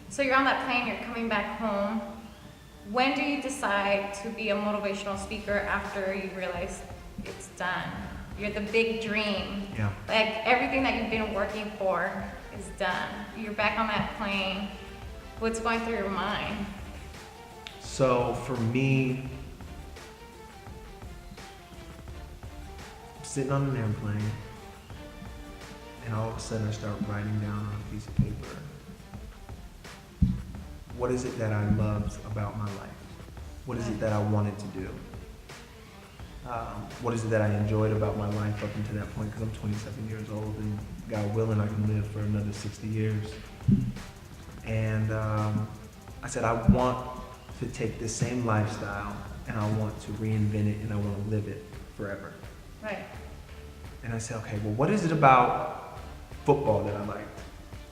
So you're on that plane, you're coming back home. When do you decide to be a motivational speaker after you realize it's done? You're the big dream. Yeah. Like everything that you've been working for is done. You're back on that plane. What's going through your mind? So for me, sitting on an airplane, and all of a sudden I start writing down on a piece of paper, what is it that I loved about my life? What is it that I wanted to do? What is it that I enjoyed about my life up until that point? Because I'm 27 years old, and God willing, I can live for another 60 years. And I said, I want to take this same lifestyle, and I want to reinvent it, and I want to live it forever. Right. And I said, okay, well, what is it about football that I liked?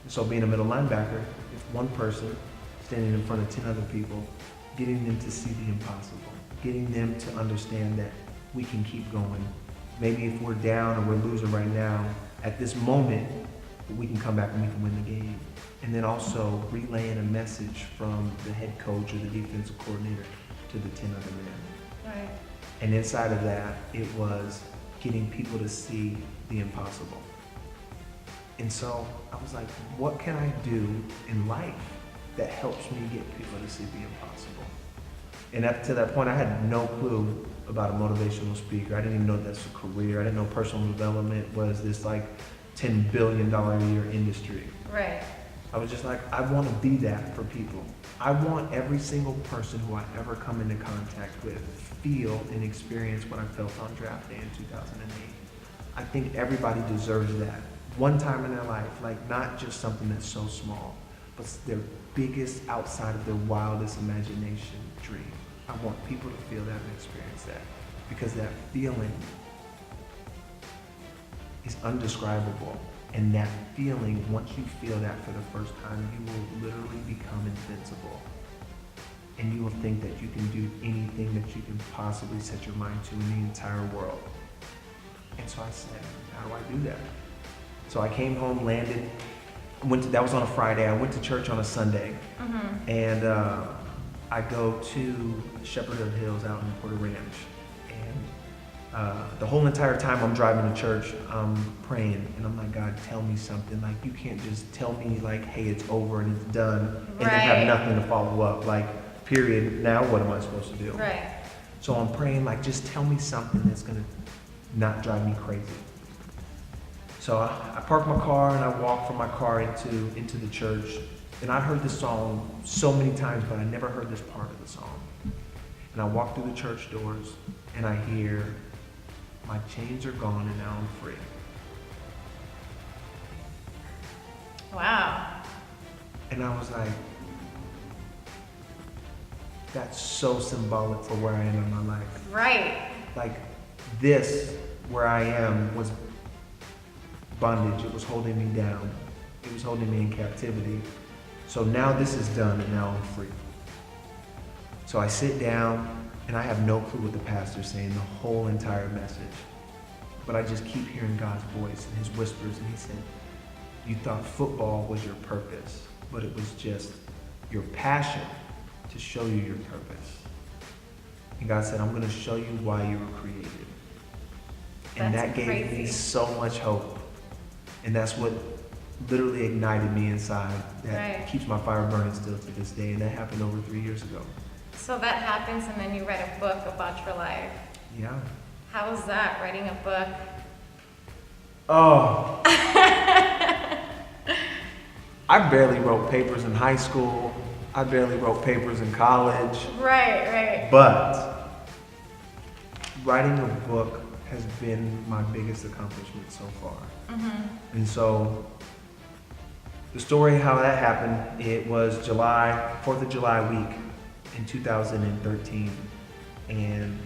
And so being a middle linebacker, it's one person standing in front of 10 other people, getting them to see the impossible, getting them to understand that we can keep going. Maybe if we're down or we're losing right now, at this moment, we can come back and we can win the game. And then also relaying a message from the head coach or the defensive coordinator to the 10 other men. Right. And inside of that, it was getting people to see the impossible. And so I was like, what can I do in life that helps me get people to see the impossible? And up to that point, I had no clue about a motivational speaker. I didn't even know that's a career. I didn't know personal development was this like $10 billion a year industry. Right. I was just like, I want to be that for people. I want every single person who I ever come into contact with feel and experience what I felt on draft day in 2008. I think everybody deserves that one time in their life, like not just something that's so small, but their biggest outside of their wildest imagination dream. I want people to feel that and experience that, because that feeling is undescribable. And that feeling, once you feel that for the first time, you will literally become invincible. And you will think that you can do anything that you can possibly set your mind to in the entire world. And so I said, how do I do that? So I came home, landed, that was on a Friday. I went to church on a Sunday. Mm-hmm. And I go to Shepherd of Hills out in Porter Ranch. And the whole entire time I'm driving to church, I'm praying, and I'm like, God, tell me something. Like, you can't just tell me like, hey, it's over and it's done, and then have nothing to follow up. Like, period. Now what am I supposed to do? Right. So I'm praying, like, just tell me something that's gonna not drive me crazy. So I park my car and I walk from my car into the church, and I heard this song so many times, but I never heard this part of the song. And I walk through the church doors, and I hear, my chains are gone and now I'm free. Wow. And I was like, that's so symbolic for where I am in my life. Right. Like, this, where I am, was bondage. It was holding me down. It was holding me in captivity. So now this is done and now I'm free. So I sit down, and I have no clue what the pastor's saying, the whole entire message. But I just keep hearing God's voice and his whispers, and he said, you thought football was your purpose, but it was just your passion to show you your purpose. And God said, I'm going to show you why you were created. And That's that gave crazy. me so much hope. And that's what literally ignited me inside, that Right. keeps my fire burning still to this day. And that happened over 3 years ago. So that happens, and then you write a book about your life. Yeah. How was that, writing a book? Oh. I barely wrote papers in high school. I barely wrote papers in college. Right. But writing a book has been my biggest accomplishment so far. Mm-hmm. And so the story how that happened, it was 4th of July week in 2013. And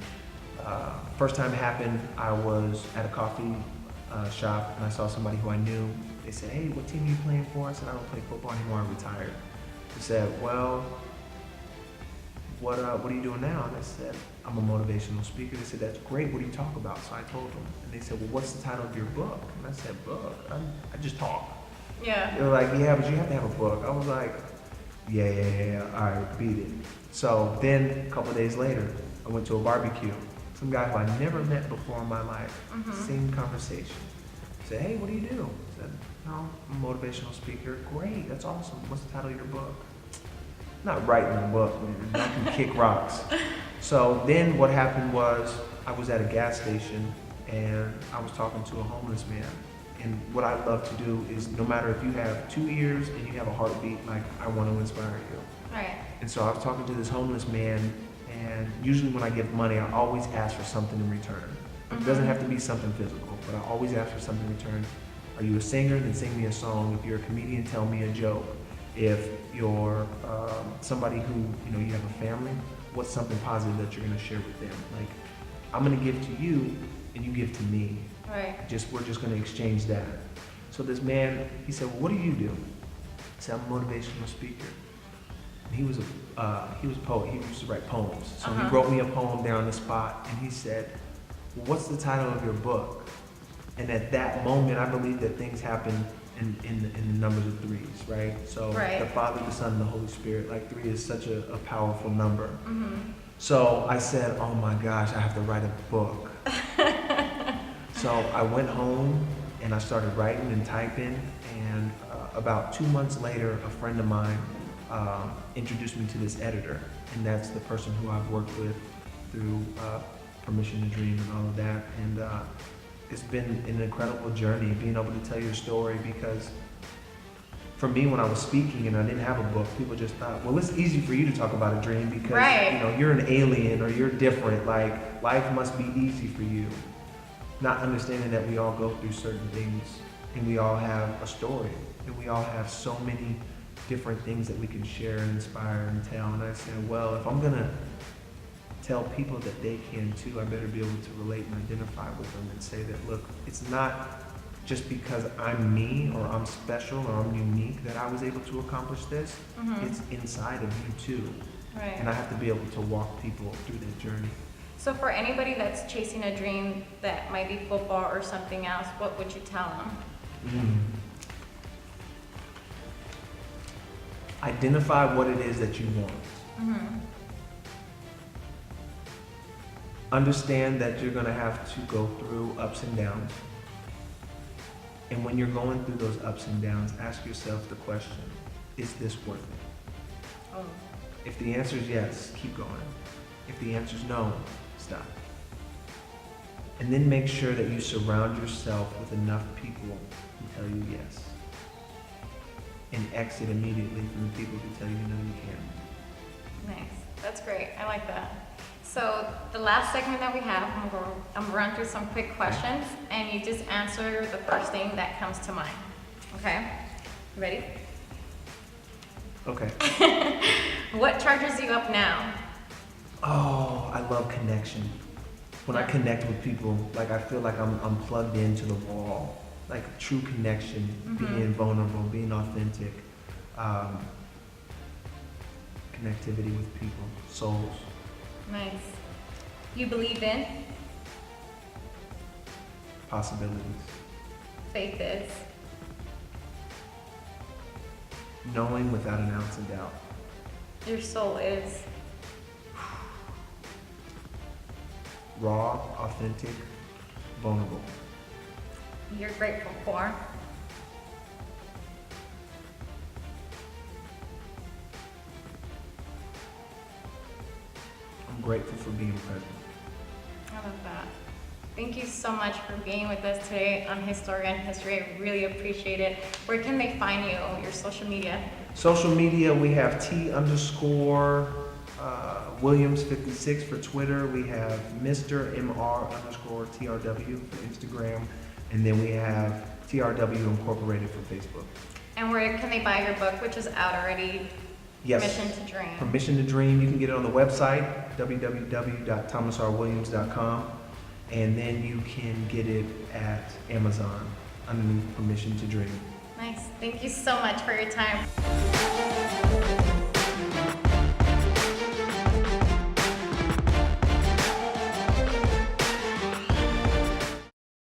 first time it happened, I was at a coffee shop, and I saw somebody who I knew. They said, hey, what team are you playing for? I said, I don't play football anymore, I'm retired. They said, well, what are you doing now? And I said, I'm a motivational speaker. They said, that's great, what do you talk about? So I told them, and they said, well, what's the title of your book? And I said, book? I just talk. Yeah. They were like, yeah, but you have to have a book. I was like, Yeah. All right, beat it. So then a couple of days later, I went to a barbecue. Some guy who I never met before in my life. Same conversation. Said, hey, what do you do? I said, no, I'm a motivational speaker. Great, that's awesome. What's the title of your book? Not writing a book, man. I can kick rocks. So then what happened was I was at a gas station and I was talking to a homeless man. And what I love to do is no matter if you have 2 ears and you have a heartbeat, like I want to inspire you. Right. And so I was talking to this homeless man, and usually when I give money, I always ask for something in return. It doesn't have to be something physical, but I always ask for something in return. Are you a singer? Then sing me a song. If you're a comedian, tell me a joke. If you're somebody who, you have a family, what's something positive that you're going to share with them? Like, I'm going to give to you, and you give to me. Right. We're just going to exchange that. So this man, he said, well, what do you do? I said, I'm a motivational speaker. And he was a poet. He used to write poems. So he wrote me a poem there on the spot, and he said, well, what's the title of your book? And at that moment, I believe that things happen in the numbers of threes, right? So the Father, the Son, and the Holy Spirit, like 3 is such a powerful number. So I said, oh my gosh, I have to write a book. So I went home and I started writing and typing, and about 2 months later, a friend of mine introduced me to this editor, and that's the person who I've worked with through Permission to Dream and all of that. And it's been an incredible journey being able to tell your story, because for me, when I was speaking and I didn't have a book, people just thought, well, it's easy for you to talk about a dream because you're an alien or you're different. Like, life must be easy for you. Not understanding that we all go through certain things and we all have a story and we all have so many different things that we can share and inspire and tell. And I said, well, if I'm gonna tell people that they can too, I better be able to relate and identify with them and say that, look, it's not just because I'm me or I'm special or I'm unique that I was able to accomplish this. It's inside of you too. Right. And I have to be able to walk people through that journey. So for anybody that's chasing a dream that might be football or something else, what would you tell them? Identify what it is that you want. Understand that you're going to have to go through ups and downs. And when you're going through those ups and downs, ask yourself the question, is this worth it? Oh. If the answer is yes, keep going. If the answer is no, stop. And then make sure that you surround yourself with enough people who tell you yes. And exit immediately from the people who tell you no, you can't. Nice. That's great. I like that. So the last segment that we have, I'm gonna run through some quick questions, and you just answer the first thing that comes to mind. Okay? You ready? Okay. What charges you up now? Oh, I love connection. When I connect with people, like I feel like I'm plugged into the wall. Like true connection, being vulnerable, being authentic, connectivity with people, souls. Nice. You believe in? Possibilities. Faith is? Knowing without an ounce of doubt. Your soul is? Raw, authentic, vulnerable. You're grateful for? I'm grateful for being present. I love that. Thank you so much for being with us today on HisStory and History. I really appreciate it. Where can they find you on your social media? Social media, we have T_Williams56 for Twitter. We have Mr. MR_TRW for Instagram. And then we have TRW Incorporated for Facebook. And where can they buy your book, which is out already? Yes. Permission to Dream. Permission to Dream. You can get it on the website, www.thomasrwilliams.com. And then you can get it at Amazon underneath Permission to Dream. Nice. Thank you so much for your time.